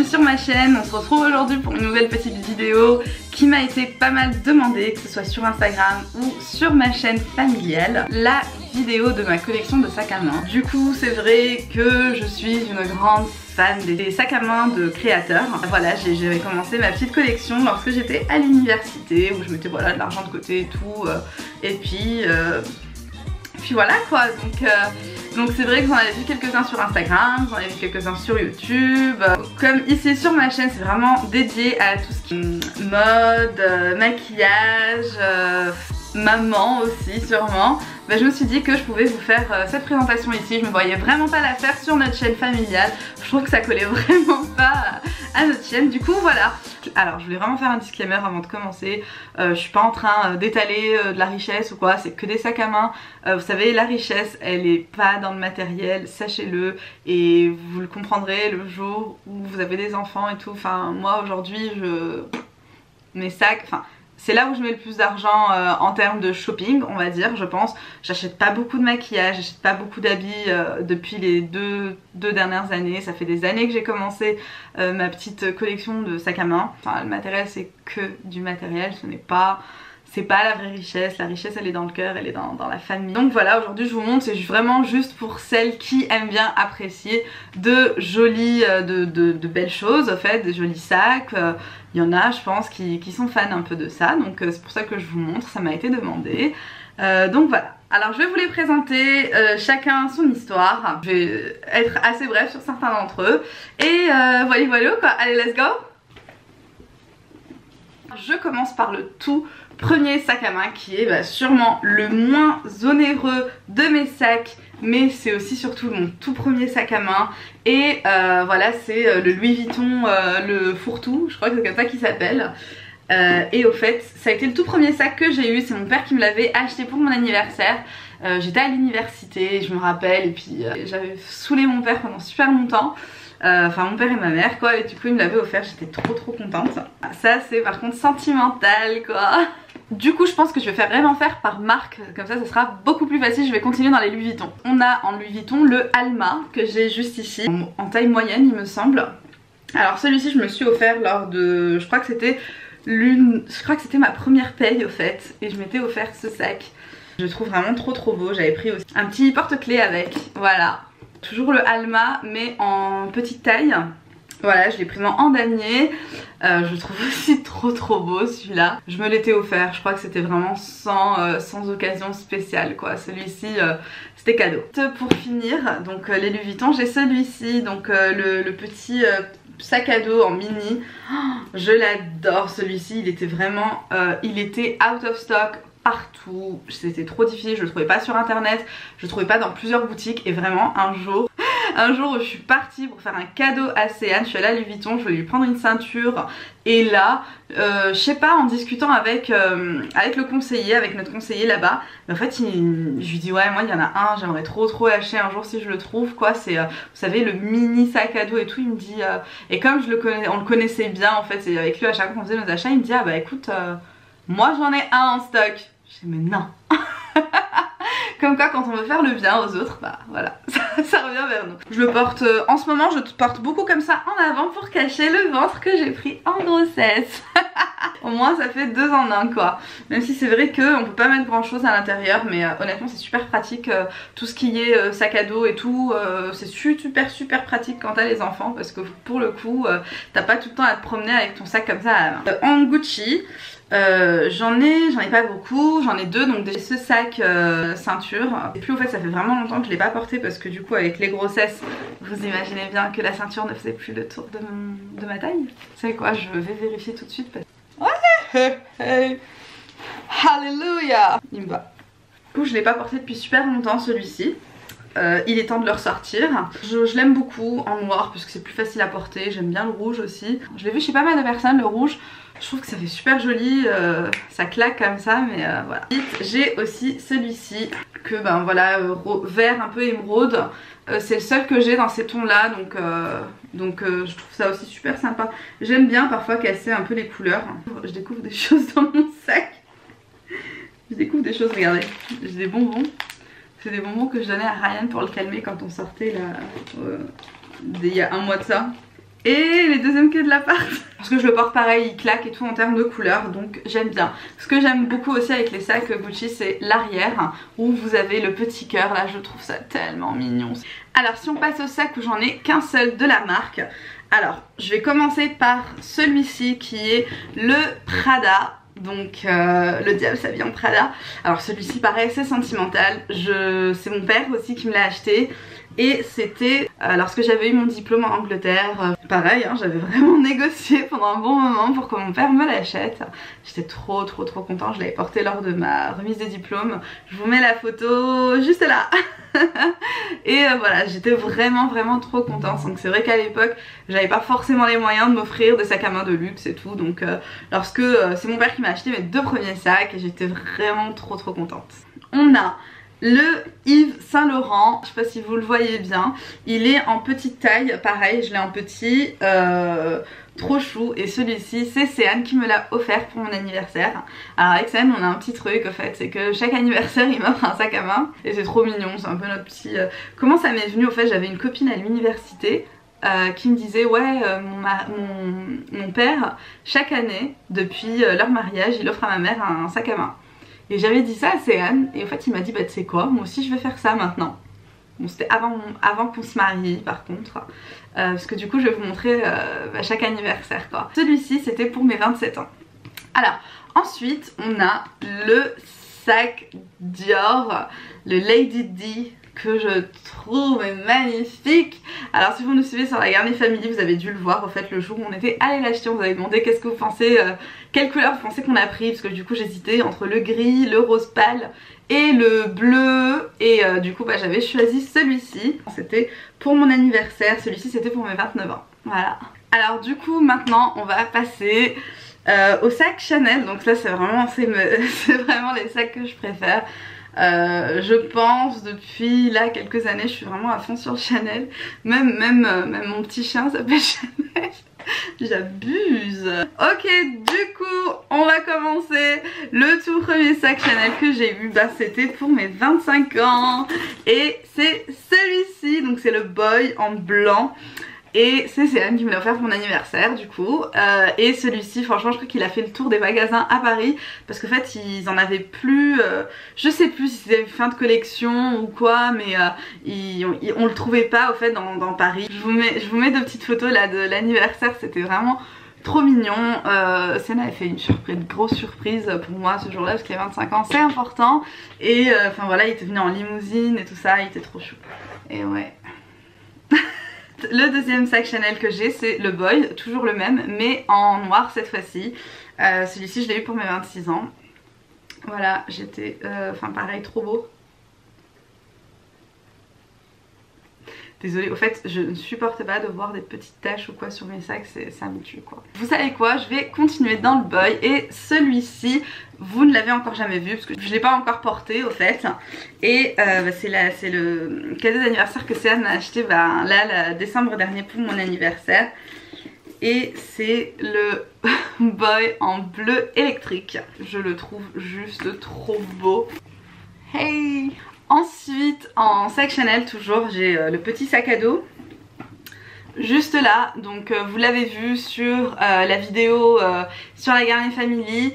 sur ma chaîne. On se retrouve aujourd'hui pour une nouvelle petite vidéo qui m'a été pas mal demandée, que ce soit sur Instagram ou sur ma chaîne familiale. La vidéo de ma collection de sacs à main. Du coup c'est vrai que je suis une grande fan des sacs à main de créateurs. Voilà, j'avais commencé ma petite collection lorsque j'étais à l'université où je mettais voilà, de l'argent de côté et tout. Et puis voilà quoi, donc c'est vrai que j'en avais vu quelques-uns sur Instagram, j'en avais vu quelques-uns sur YouTube. Comme ici sur ma chaîne c'est vraiment dédié à tout ce qui est mode, maquillage, maman aussi sûrement. Bah, je me suis dit que je pouvais vous faire cette présentation ici. Je me voyais vraiment pas la faire sur notre chaîne familiale. Je trouve que ça collait vraiment pas à notre chaîne. Du coup voilà. Alors je voulais vraiment faire un disclaimer avant de commencer. Je suis pas en train d'étaler de la richesse ou quoi. C'est que des sacs à main. Vous savez, la richesse elle est pas dans le matériel, sachez-le. Et vous le comprendrez le jour où vous avez des enfants et tout. Enfin moi aujourd'hui mes sacs, enfin c'est là où je mets le plus d'argent en termes de shopping, on va dire, je pense. J'achète pas beaucoup de maquillage, j'achète pas beaucoup d'habits depuis les deux dernières années. Ça fait des années que j'ai commencé ma petite collection de sacs à main. Enfin, le matériel, c'est que du matériel, c'est pas la vraie richesse. La richesse, elle est dans le cœur, elle est dans la famille. Donc voilà, aujourd'hui je vous montre, c'est vraiment juste pour celles qui aiment bien apprécier de jolies, de belles choses, en fait, des jolis sacs. Il y en a, je pense, qui sont fans un peu de ça, donc c'est pour ça que je vous montre, ça m'a été demandé. Donc voilà, alors je vais vous les présenter, chacun son histoire. Je vais être assez bref sur certains d'entre eux. Et voilà quoi, allez let's go. Je commence par le tout premier sac à main qui est sûrement le moins onéreux de mes sacs, mais c'est aussi surtout mon tout premier sac à main. Et voilà, c'est le Louis Vuitton, le fourre-tout, je crois que c'est comme ça qu'il s'appelle. Et au fait, ça a été le tout premier sac que j'ai eu, c'est mon père qui me l'avait acheté pour mon anniversaire. J'étais à l'université, je me rappelle, et puis j'avais saoulé mon père pendant super longtemps. Enfin mon père et ma mère quoi, et du coup il me l'avait offert, j'étais trop contente. Ça c'est par contre sentimental quoi. Du coup je pense que je vais vraiment faire par marque, comme ça sera beaucoup plus facile. Je vais continuer dans les Louis Vuitton. On a en Louis Vuitton le Alma que j'ai juste ici, en taille moyenne il me semble. Alors celui-ci je me suis offert lors de, je crois que c'était ma première paye au fait, et je m'étais offert ce sac. Je le trouve vraiment trop beau. J'avais pris aussi un petit porte-clés avec, voilà. Toujours le Alma mais en petite taille. Voilà, je l'ai pris en damier. Je le trouve aussi trop beau celui-là. Je me l'étais offert, je crois que c'était vraiment sans occasion spéciale quoi. Celui-ci c'était cadeau. Pour finir, donc les Louis Vuitton, j'ai celui-ci, donc le petit sac à dos en mini. Oh, je l'adore celui-ci, il était vraiment, il était out of stock partout, c'était trop difficile, je le trouvais pas sur internet, je le trouvais pas dans plusieurs boutiques. Et vraiment un jour où je suis partie pour faire un cadeau à Céane, je suis allée à Louis Vuitton, je voulais lui prendre une ceinture. Et là, je sais pas, en discutant avec le conseiller, avec notre conseiller là-bas, en fait je lui dis ouais moi il y en a un, j'aimerais trop acheter un jour si je le trouve quoi. C'est vous savez le mini sac à dos et tout. Il me dit et comme on le connaissait bien en fait, et avec lui à chaque fois qu'on faisait nos achats, il me dit ah bah écoute moi j'en ai un en stock. Je dis mais non. Comme quoi quand on veut faire le bien aux autres, bah voilà, ça revient vers nous. Je le porte, en ce moment je le porte beaucoup comme ça en avant pour cacher le ventre que j'ai pris en grossesse. Au moins ça fait 2 en 1 quoi. Même si c'est vrai qu'on peut pas mettre grand chose à l'intérieur, mais honnêtement c'est super pratique. Tout ce qui est sac à dos et tout, c'est super pratique quand t'as les enfants, parce que pour le coup t'as pas tout le temps à te promener avec ton sac comme ça à la main. En Gucci, j'en ai pas beaucoup, j'en ai 2, donc déjà ce sac ceinture. Et puis au fait ça fait vraiment longtemps que je l'ai pas porté, parce que du coup avec les grossesses vous imaginez bien que la ceinture ne faisait plus le tour de ma taille. Vous savez quoi, je vais vérifier tout de suite parce... Ouais, hey. Alléluia. Il me va. Du coup je l'ai pas porté depuis super longtemps celui-ci. Il est temps de le ressortir. Je l'aime beaucoup en noir parce que c'est plus facile à porter. J'aime bien le rouge aussi. Je l'ai vu chez pas mal de personnes le rouge. Je trouve que ça fait super joli, ça claque comme ça, mais voilà. J'ai aussi celui-ci que ben voilà, vert un peu émeraude. C'est le seul que j'ai dans ces tons là, donc je trouve ça aussi super sympa. J'aime bien parfois casser un peu les couleurs. Je découvre des choses dans mon sac. Je découvre des choses, regardez. J'ai des bonbons. C'est des bonbons que je donnais à Ryan pour le calmer quand on sortait là, il y a un mois de ça. Et les deuxièmes queues de l'appart, parce que je le porte pareil, il claque et tout en termes de couleur, donc j'aime bien. Ce que j'aime beaucoup aussi avec les sacs Gucci, c'est l'arrière où vous avez le petit cœur. Là je trouve ça tellement mignon. Alors si on passe au sac où j'en ai qu'un seul de la marque, alors je vais commencer par celui-ci qui est le Prada. Donc le diable s'habille en Prada. Alors celui-ci pareil, c'est sentimental. C'est mon père aussi qui me l'a acheté. Et c'était lorsque j'avais eu mon diplôme en Angleterre. Pareil, hein, j'avais vraiment négocié pendant un bon moment pour que mon père me l'achète. J'étais trop contente, je l'avais porté lors de ma remise de diplôme. Je vous mets la photo juste là. Et voilà, j'étais vraiment trop contente. Donc c'est vrai qu'à l'époque j'avais pas forcément les moyens de m'offrir des sacs à main de luxe et tout. Donc lorsque c'est mon père qui m'a acheté mes 2 premiers sacs, et j'étais vraiment trop contente. On a le Yves Saint Laurent, je sais pas si vous le voyez bien, il est en petite taille, pareil je l'ai en petit, trop chou. Et celui-ci c'est Céane qui me l'a offert pour mon anniversaire. Alors avec Céane on a un petit truc en fait, c'est que chaque anniversaire il m'offre un sac à main et c'est trop mignon, c'est un peu notre petit... Comment ça m'est venu, au fait j'avais une copine à l'université qui me disait ouais mon père chaque année depuis leur mariage il offre à ma mère un sac à main. Et j'avais dit ça à Céane et en fait il m'a dit bah tu sais quoi, moi aussi je vais faire ça maintenant. Bon c'était avant qu'on se marie par contre, parce que du coup je vais vous montrer chaque anniversaire quoi. Celui-ci c'était pour mes 27 ans. Alors ensuite on a le sac Dior, le Lady D, que je trouve magnifique. Alors si vous nous suivez sur la Garnier Family, vous avez dû le voir au fait le jour où on était allé l'acheter, on vous avait demandé qu'est-ce que vous pensez, quelle couleur vous pensez qu'on a pris, parce que du coup j'hésitais entre le gris, le rose pâle et le bleu, et du coup j'avais choisi celui-ci. C'était pour mon anniversaire, celui-ci c'était pour mes 29 ans, voilà. Alors du coup maintenant on va passer au sac Chanel. Donc là c'est vraiment les sacs que je préfère. Je pense depuis là quelques années je suis vraiment à fond sur Chanel. Même mon petit chien s'appelle Chanel. J'abuse. Ok, du coup on va commencer. Le tout premier sac Chanel que j'ai eu, c'était pour mes 25 ans. Et c'est celui-ci, donc c'est le Boy en blanc. Et c'est Céane qui me l'a offert pour mon anniversaire du coup. Et celui-ci franchement je crois qu'il a fait le tour des magasins à Paris, parce qu'en fait ils en avaient plus, je sais plus si c'était fin de collection ou quoi, mais on le trouvait pas au fait dans Paris. Je vous mets 2 petites photos là de l'anniversaire, c'était vraiment trop mignon. Céane avait fait une grosse surprise pour moi ce jour-là, parce qu'il a 25 ans, c'est important. Et enfin voilà, il était venu en limousine et tout ça, il était trop chou. Et ouais. Le deuxième sac Chanel que j'ai c'est le Boy, toujours le même mais en noir cette fois-ci. Celui-ci je l'ai eu pour mes 26 ans. Voilà, j'étais, enfin pareil, trop beau. Désolée, au fait je ne supporte pas de voir des petites taches ou quoi sur mes sacs, ça me tue quoi. Vous savez quoi, je vais continuer dans le Boy, et celui-ci vous ne l'avez encore jamais vu parce que je ne l'ai pas encore porté au fait. Et c'est le cadeau d'anniversaire que Céane m'a acheté là décembre dernier pour mon anniversaire. Et c'est le Boy en bleu électrique. Je le trouve juste trop beau. Hey! Ensuite en sac Chanel toujours j'ai le petit sac à dos juste là, donc vous l'avez vu sur la vidéo sur la Garnier Family.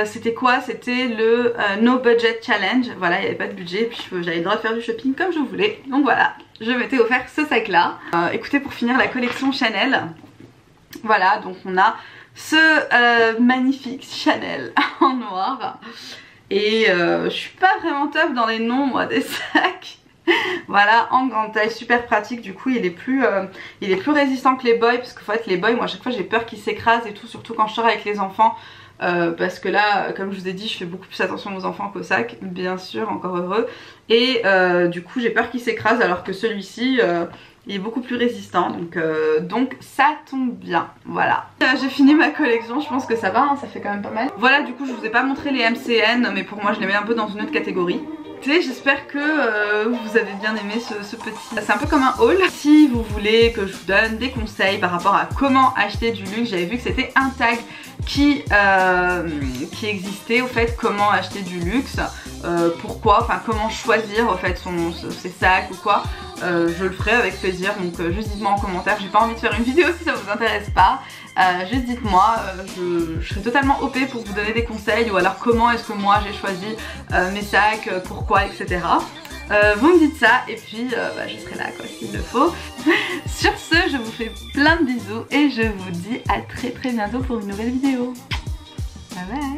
C'était quoi? C'était le No Budget Challenge. Voilà, il n'y avait pas de budget, puis j'avais le droit de faire du shopping comme je voulais, donc voilà, je m'étais offert ce sac là. Écoutez, pour finir la collection Chanel, voilà, donc on a ce magnifique Chanel en noir. Et je suis pas vraiment top dans les noms moi des sacs. Voilà, en grande taille, super pratique. Du coup il est plus résistant que les Boy, parce qu'en fait les Boy moi à chaque fois j'ai peur qu'ils s'écrasent et tout, surtout quand je sors avec les enfants. Parce que là comme je vous ai dit je fais beaucoup plus attention aux enfants qu'aux sacs, bien sûr, encore heureux. Et du coup j'ai peur qu'ils s'écrasent, alors que celui-ci il est beaucoup plus résistant, donc ça tombe bien, voilà. J'ai fini ma collection, je pense que ça va, hein, ça fait quand même pas mal. Voilà, du coup je vous ai pas montré les MCN, mais pour moi je les mets un peu dans une autre catégorie. J'espère que vous avez bien aimé ce petit... C'est un peu comme un haul. Si vous voulez que je vous donne des conseils par rapport à comment acheter du luxe, j'avais vu que c'était un tag qui existait, au fait, comment acheter du luxe, pourquoi, enfin comment choisir au fait ses sacs ou quoi. je le ferai avec plaisir. Donc juste dites-moi en commentaire, j'ai pas envie de faire une vidéo si ça vous intéresse pas. Juste dites-moi, je serai totalement OP pour vous donner des conseils, ou alors comment est-ce que moi j'ai choisi mes sacs, pourquoi, etc. Vous me dites ça et puis je serai là quoi s'il le faut. Sur ce, je vous fais plein de bisous et je vous dis à très bientôt pour une nouvelle vidéo. Bye bye.